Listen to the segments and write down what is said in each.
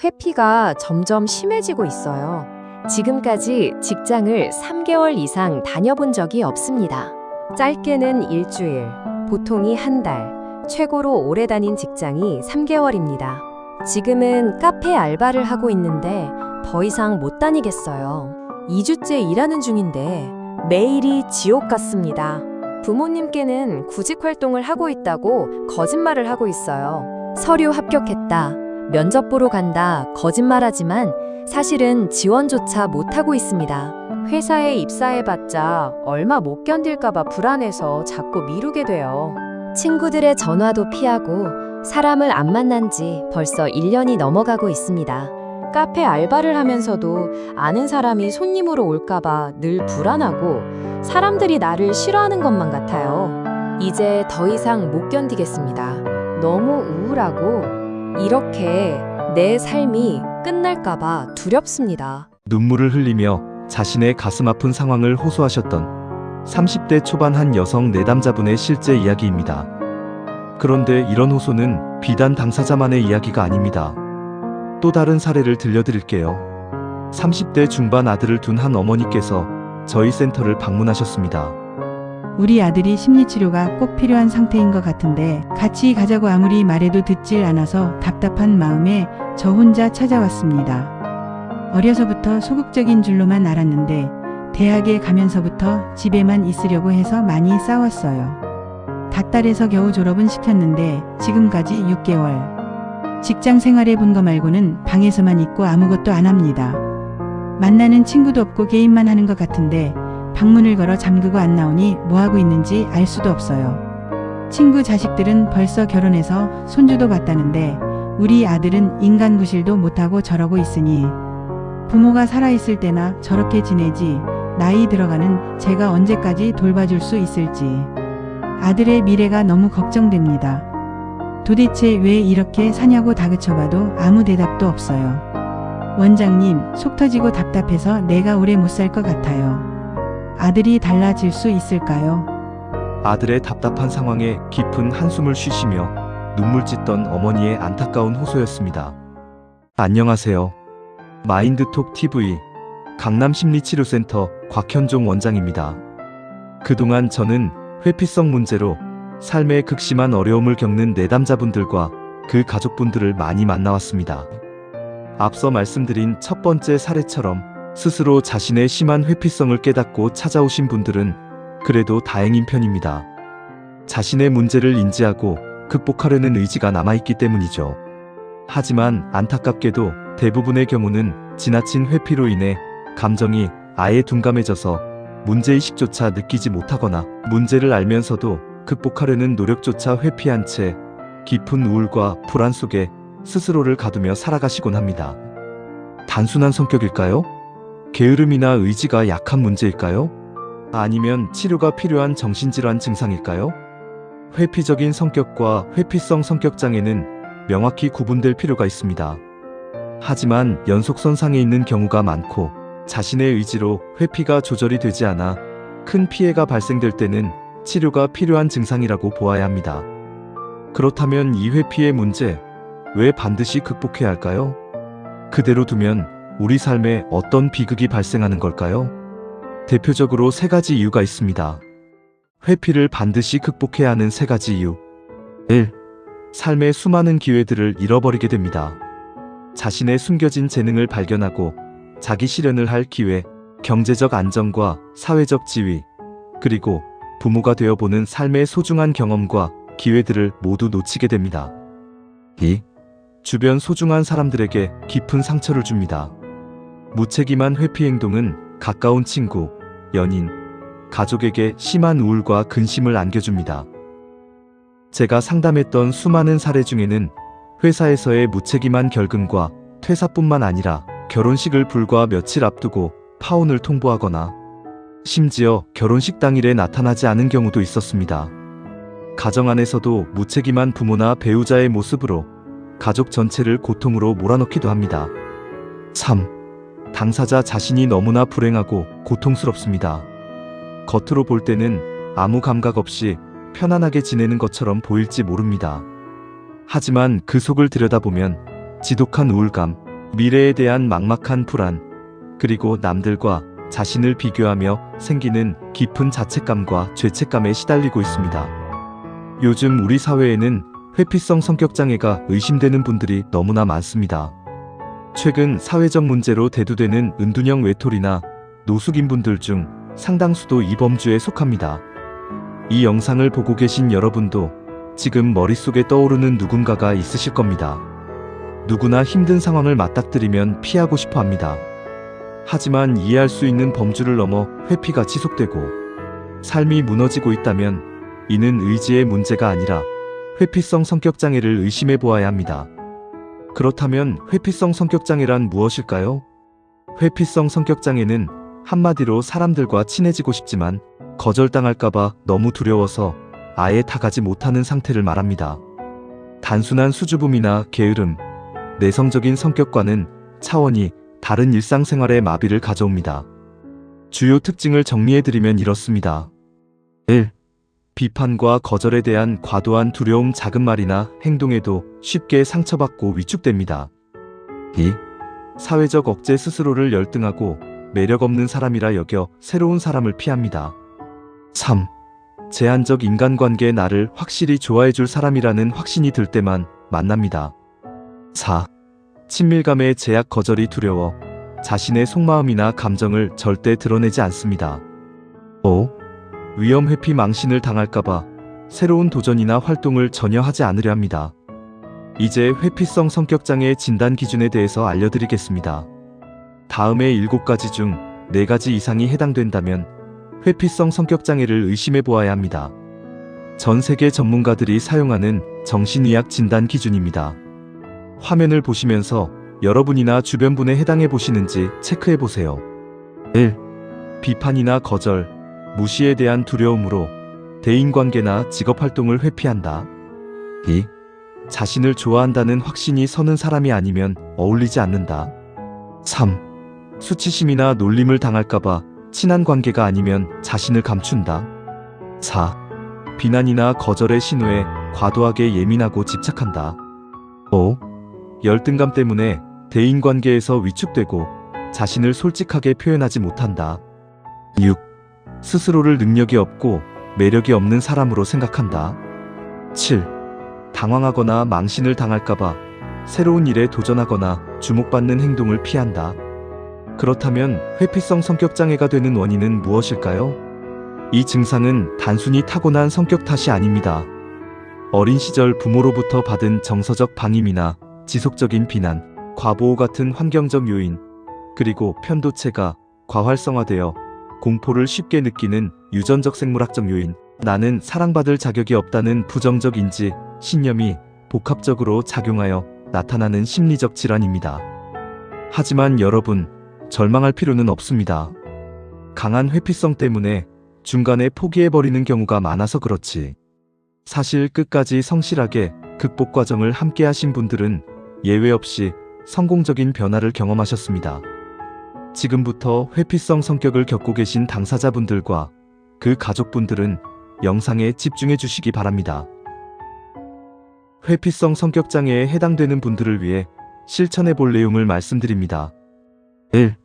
회피가 점점 심해지고 있어요. 지금까지 직장을 3개월 이상 다녀본 적이 없습니다. 짧게는 일주일, 보통이 한 달, 최고로 오래 다닌 직장이 3개월입니다. 지금은 카페 알바를 하고 있는데 더 이상 못 다니겠어요. 2주째 일하는 중인데 매일이 지옥 같습니다. 부모님께는 구직 활동을 하고 있다고 거짓말을 하고 있어요. 서류 합격했다, 면접 보러 간다 거짓말하지만 사실은 지원조차 못하고 있습니다. 회사에 입사해봤자 얼마 못 견딜까봐 불안해서 자꾸 미루게 돼요. 친구들의 전화도 피하고 사람을 안 만난 지 벌써 1년이 넘어가고 있습니다. 카페 알바를 하면서도 아는 사람이 손님으로 올까봐 늘 불안하고 사람들이 나를 싫어하는 것만 같아요. 이제 더 이상 못 견디겠습니다. 너무 우울하고 이렇게 내 삶이 끝날까봐 두렵습니다. 눈물을 흘리며 자신의 가슴 아픈 상황을 호소하셨던 30대 초반 한 여성 내담자분의 실제 이야기입니다. 그런데 이런 호소는 비단 당사자만의 이야기가 아닙니다. 또 다른 사례를 들려드릴게요. 30대 중반 아들을 둔 한 어머니께서 저희 센터를 방문하셨습니다. 우리 아들이 심리치료가 꼭 필요한 상태인 것 같은데 같이 가자고 아무리 말해도 듣질 않아서 답답한 마음에 저 혼자 찾아왔습니다. 어려서부터 소극적인 줄로만 알았는데 대학에 가면서부터 집에만 있으려고 해서 많이 싸웠어요. 닷달에서 겨우 졸업은 시켰는데 지금까지 6개월. 직장 생활해 본 거 말고는 방에서만 있고 아무것도 안 합니다. 만나는 친구도 없고 게임만 하는 것 같은데 방문을 걸어 잠그고 안 나오니 뭐하고 있는지 알 수도 없어요. 친구 자식들은 벌써 결혼해서 손주도 봤다는데 우리 아들은 인간 구실도 못하고 저러고 있으니 부모가 살아있을 때나 저렇게 지내지 나이 들어가는 제가 언제까지 돌봐줄 수 있을지 아들의 미래가 너무 걱정됩니다. 도대체 왜 이렇게 사냐고 다그쳐봐도 아무 대답도 없어요. 원장님, 속 터지고 답답해서 내가 오래 못 살 것 같아요. 아들이 달라질 수 있을까요? 아들의 답답한 상황에 깊은 한숨을 쉬시며 눈물 찢던 어머니의 안타까운 호소였습니다. 안녕하세요. 마인드톡 TV 강남심리치료센터 곽현종 원장입니다. 그동안 저는 회피성 문제로 삶의 극심한 어려움을 겪는 내담자분들과 그 가족분들을 많이 만나왔습니다. 앞서 말씀드린 첫 번째 사례처럼 스스로 자신의 심한 회피성을 깨닫고 찾아오신 분들은 그래도 다행인 편입니다. 자신의 문제를 인지하고 극복하려는 의지가 남아있기 때문이죠. 하지만 안타깝게도 대부분의 경우는 지나친 회피로 인해 감정이 아예 둔감해져서 문제의식조차 느끼지 못하거나 문제를 알면서도 극복하려는 노력조차 회피한 채 깊은 우울과 불안 속에 스스로를 가두며 살아가시곤 합니다. 단순한 성격일까요? 게으름이나 의지가 약한 문제일까요? 아니면 치료가 필요한 정신질환 증상일까요? 회피적인 성격과 회피성 성격장애는 명확히 구분될 필요가 있습니다. 하지만 연속선상에 있는 경우가 많고 자신의 의지로 회피가 조절이 되지 않아 큰 피해가 발생될 때는 치료가 필요한 증상이라고 보아야 합니다. 그렇다면 이 회피의 문제, 왜 반드시 극복해야 할까요? 그대로 두면 우리 삶에 어떤 비극이 발생하는 걸까요? 대표적으로 3가지 이유가 있습니다. 회피를 반드시 극복해야 하는 3가지 이유. 1. 삶의 수많은 기회들을 잃어버리게 됩니다. 자신의 숨겨진 재능을 발견하고 자기 실현을 할 기회, 경제적 안정과 사회적 지위, 그리고 부모가 되어보는 삶의 소중한 경험과 기회들을 모두 놓치게 됩니다. 2. 주변 소중한 사람들에게 깊은 상처를 줍니다. 무책임한 회피 행동은 가까운 친구, 연인, 가족에게 심한 우울과 근심을 안겨줍니다. 제가 상담했던 수많은 사례 중에는 회사에서의 무책임한 결근과 퇴사뿐만 아니라 결혼식을 불과 며칠 앞두고 파혼을 통보하거나 심지어 결혼식 당일에 나타나지 않은 경우도 있었습니다. 가정 안에서도 무책임한 부모나 배우자의 모습으로 가족 전체를 고통으로 몰아넣기도 합니다. 3. 당사자 자신이 너무나 불행하고 고통스럽습니다. 겉으로 볼 때는 아무 감각 없이 편안하게 지내는 것처럼 보일지 모릅니다. 하지만 그 속을 들여다보면 지독한 우울감, 미래에 대한 막막한 불안, 그리고 남들과 자신을 비교하며 생기는 깊은 자책감과 죄책감에 시달리고 있습니다. 요즘 우리 사회에는 회피성 성격장애가 의심되는 분들이 너무나 많습니다. 최근 사회적 문제로 대두되는 은둔형 외톨이나 노숙인 분들 중 상당수도 이 범주에 속합니다. 이 영상을 보고 계신 여러분도 지금 머릿속에 떠오르는 누군가가 있으실 겁니다. 누구나 힘든 상황을 맞닥뜨리면 피하고 싶어 합니다. 하지만 이해할 수 있는 범주를 넘어 회피가 지속되고 삶이 무너지고 있다면 이는 의지의 문제가 아니라 회피성 성격장애를 의심해 보아야 합니다. 그렇다면 회피성 성격장애란 무엇일까요? 회피성 성격장애는 한마디로 사람들과 친해지고 싶지만 거절당할까봐 너무 두려워서 아예 다가지 못하는 상태를 말합니다. 단순한 수줍음이나 게으름, 내성적인 성격과는 차원이 다른 일상생활에 마비를 가져옵니다. 주요 특징을 정리해드리면 이렇습니다. 1. 비판과 거절에 대한 과도한 두려움, 작은 말이나 행동에도 쉽게 상처받고 위축됩니다. 2. 사회적 억제, 스스로를 열등하고 매력 없는 사람이라 여겨 새로운 사람을 피합니다. 3. 제한적 인간관계에 나를 확실히 좋아해줄 사람이라는 확신이 들 때만 만납니다. 4. 친밀감의 제약, 거절이 두려워 자신의 속마음이나 감정을 절대 드러내지 않습니다. 5. 위험, 회피, 망신을 당할까봐 새로운 도전이나 활동을 전혀 하지 않으려 합니다. 이제 회피성 성격장애 진단 기준에 대해서 알려드리겠습니다. 다음의 7가지 중 4가지 이상이 해당된다면 회피성 성격장애를 의심해 보아야 합니다. 전 세계 전문가들이 사용하는 정신의학 진단 기준입니다. 화면을 보시면서 여러분이나 주변 분에 해당해 보시는지 체크해 보세요. 1. 비판이나 거절, 무시에 대한 두려움으로 대인관계나 직업활동을 회피한다. 2. 자신을 좋아한다는 확신이 서는 사람이 아니면 어울리지 않는다. 3. 수치심이나 놀림을 당할까봐 친한 관계가 아니면 자신을 감춘다. 4. 비난이나 거절의 신호에 과도하게 예민하고 집착한다. 5. 열등감 때문에 대인관계에서 위축되고 자신을 솔직하게 표현하지 못한다. 6. 스스로를 능력이 없고 매력이 없는 사람으로 생각한다. 7. 당황하거나 망신을 당할까봐 새로운 일에 도전하거나 주목받는 행동을 피한다. 그렇다면 회피성 성격장애가 되는 원인은 무엇일까요? 이 증상은 단순히 타고난 성격 탓이 아닙니다. 어린 시절 부모로부터 받은 정서적 방임이나 지속적인 비난, 과보호 같은 환경적 요인, 그리고 편도체가 과활성화되어 공포를 쉽게 느끼는 유전적 생물학적 요인, 나는 사랑받을 자격이 없다는 부정적 인지, 신념이 복합적으로 작용하여 나타나는 심리적 질환입니다. 하지만 여러분, 절망할 필요는 없습니다. 강한 회피성 때문에 중간에 포기해버리는 경우가 많아서 그렇지. 사실 끝까지 성실하게 극복 과정을 함께 하신 분들은 예외 없이 성공적인 변화를 경험하셨습니다. 지금부터 회피성 성격을 겪고 계신 당사자분들과 그 가족분들은 영상에 집중해 주시기 바랍니다. 회피성 성격장애에 해당되는 분들을 위해 실천해 볼 내용을 말씀드립니다. 1.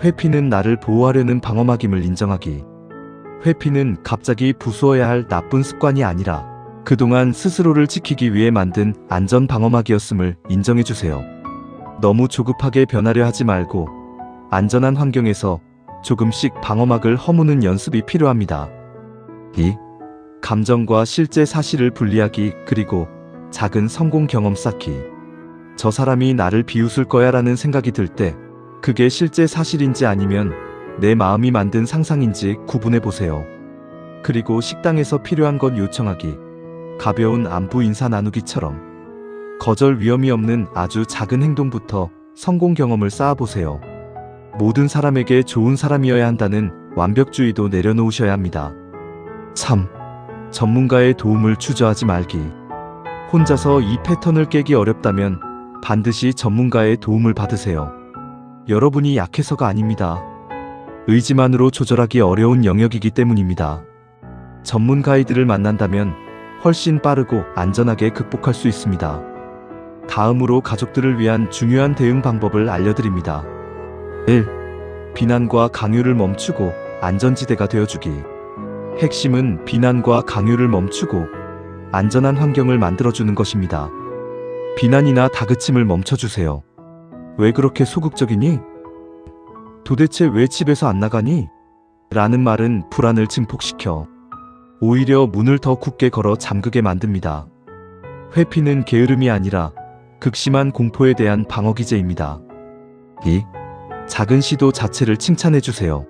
회피는 나를 보호하려는 방어막임을 인정하기. 회피는 갑자기 부수어야 할 나쁜 습관이 아니라 그동안 스스로를 지키기 위해 만든 안전 방어막이었음을 인정해 주세요. 너무 조급하게 변하려 하지 말고 안전한 환경에서 조금씩 방어막을 허무는 연습이 필요합니다. 2. 감정과 실제 사실을 분리하기, 그리고 작은 성공 경험 쌓기. 저 사람이 나를 비웃을 거야 라는 생각이 들 때 그게 실제 사실인지 아니면 내 마음이 만든 상상인지 구분해 보세요. 그리고 식당에서 필요한 것 요청하기, 가벼운 안부 인사 나누기처럼 거절 위험이 없는 아주 작은 행동부터 성공 경험을 쌓아보세요. 모든 사람에게 좋은 사람이어야 한다는 완벽주의도 내려놓으셔야 합니다. 3. 전문가의 도움을 주저하지 말기. 혼자서 이 패턴을 깨기 어렵다면 반드시 전문가의 도움을 받으세요. 여러분이 약해서가 아닙니다. 의지만으로 조절하기 어려운 영역이기 때문입니다. 전문 가이드를 만난다면 훨씬 빠르고 안전하게 극복할 수 있습니다. 다음으로 가족들을 위한 중요한 대응 방법을 알려드립니다. 1. 비난과 강요를 멈추고 안전지대가 되어주기. 핵심은 비난과 강요를 멈추고 안전한 환경을 만들어주는 것입니다. 비난이나 다그침을 멈춰주세요. 왜 그렇게 소극적이니? 도대체 왜 집에서 안 나가니? 라는 말은 불안을 증폭시켜 오히려 문을 더 굳게 걸어 잠그게 만듭니다. 회피는 게으름이 아니라 극심한 공포에 대한 방어 기제입니다. 2. 작은 시도 자체를 칭찬해주세요.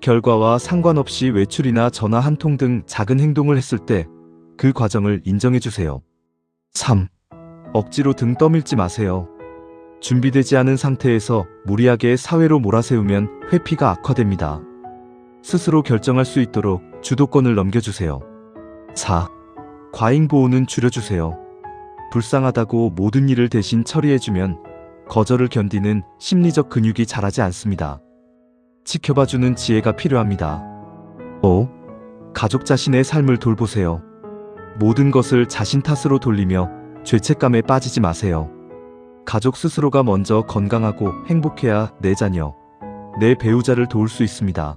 결과와 상관없이 외출이나 전화 한 통 등 작은 행동을 했을 때 그 과정을 인정해주세요. 3. 억지로 등 떠밀지 마세요. 준비되지 않은 상태에서 무리하게 사회로 몰아세우면 회피가 악화됩니다. 스스로 결정할 수 있도록 주도권을 넘겨주세요. 4. 과잉 보호는 줄여주세요. 불쌍하다고 모든 일을 대신 처리해주면 거절을 견디는 심리적 근육이 자라지 않습니다. 지켜봐주는 지혜가 필요합니다. 5. 가족 자신의 삶을 돌보세요. 모든 것을 자신 탓으로 돌리며 죄책감에 빠지지 마세요. 가족 스스로가 먼저 건강하고 행복해야 내 자녀, 내 배우자를 도울 수 있습니다.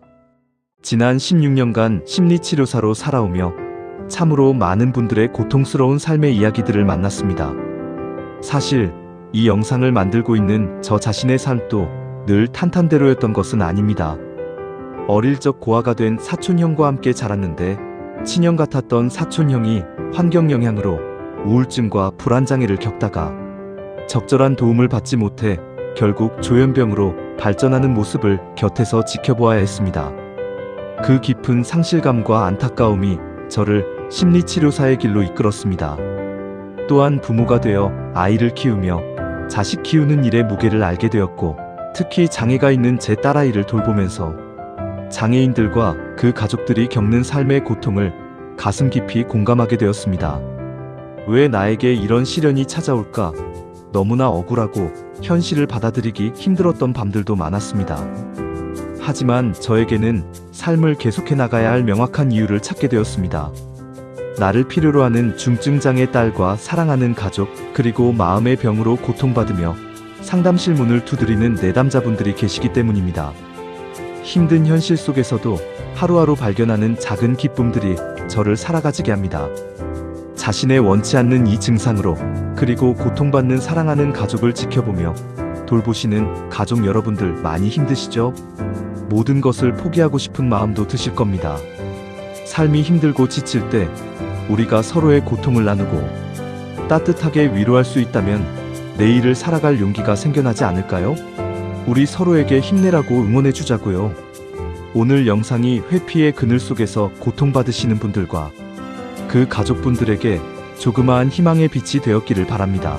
지난 16년간 심리치료사로 살아오며 참으로 많은 분들의 고통스러운 삶의 이야기들을 만났습니다. 사실 이 영상을 만들고 있는 저 자신의 삶도 늘 탄탄대로였던 것은 아닙니다. 어릴 적 고아가 된 사촌형과 함께 자랐는데 친형 같았던 사촌형이 환경 영향으로 우울증과 불안장애를 겪다가 적절한 도움을 받지 못해 결국 조현병으로 발전하는 모습을 곁에서 지켜보아야 했습니다. 그 깊은 상실감과 안타까움이 저를 심리치료사의 길로 이끌었습니다. 또한 부모가 되어 아이를 키우며 자식 키우는 일의 무게를 알게 되었고 특히 장애가 있는 제 딸아이를 돌보면서 장애인들과 그 가족들이 겪는 삶의 고통을 가슴 깊이 공감하게 되었습니다. 왜 나에게 이런 시련이 찾아올까? 너무나 억울하고 현실을 받아들이기 힘들었던 밤들도 많았습니다. 하지만 저에게는 삶을 계속해 나가야 할 명확한 이유를 찾게 되었습니다. 나를 필요로 하는 중증장애 딸과 사랑하는 가족, 그리고 마음의 병으로 고통받으며 상담실 문을 두드리는 내담자분들이 계시기 때문입니다. 힘든 현실 속에서도 하루하루 발견하는 작은 기쁨들이 저를 살아가지게 합니다. 자신의 원치 않는 이 증상으로, 그리고 고통받는 사랑하는 가족을 지켜보며 돌보시는 가족 여러분들 많이 힘드시죠? 모든 것을 포기하고 싶은 마음도 드실 겁니다. 삶이 힘들고 지칠 때 우리가 서로의 고통을 나누고 따뜻하게 위로할 수 있다면 내일을 살아갈 용기가 생겨나지 않을까요? 우리 서로에게 힘내라고 응원해 주자고요. 오늘 영상이 회피의 그늘 속에서 고통받으시는 분들과 그 가족분들에게 조그마한 희망의 빛이 되었기를 바랍니다.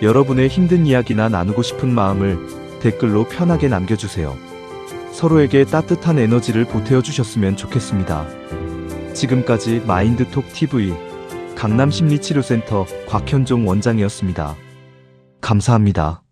여러분의 힘든 이야기나 나누고 싶은 마음을 댓글로 편하게 남겨주세요. 서로에게 따뜻한 에너지를 보태어 주셨으면 좋겠습니다. 지금까지 마인드톡TV 강남심리치료센터 곽현종 원장이었습니다. 감사합니다.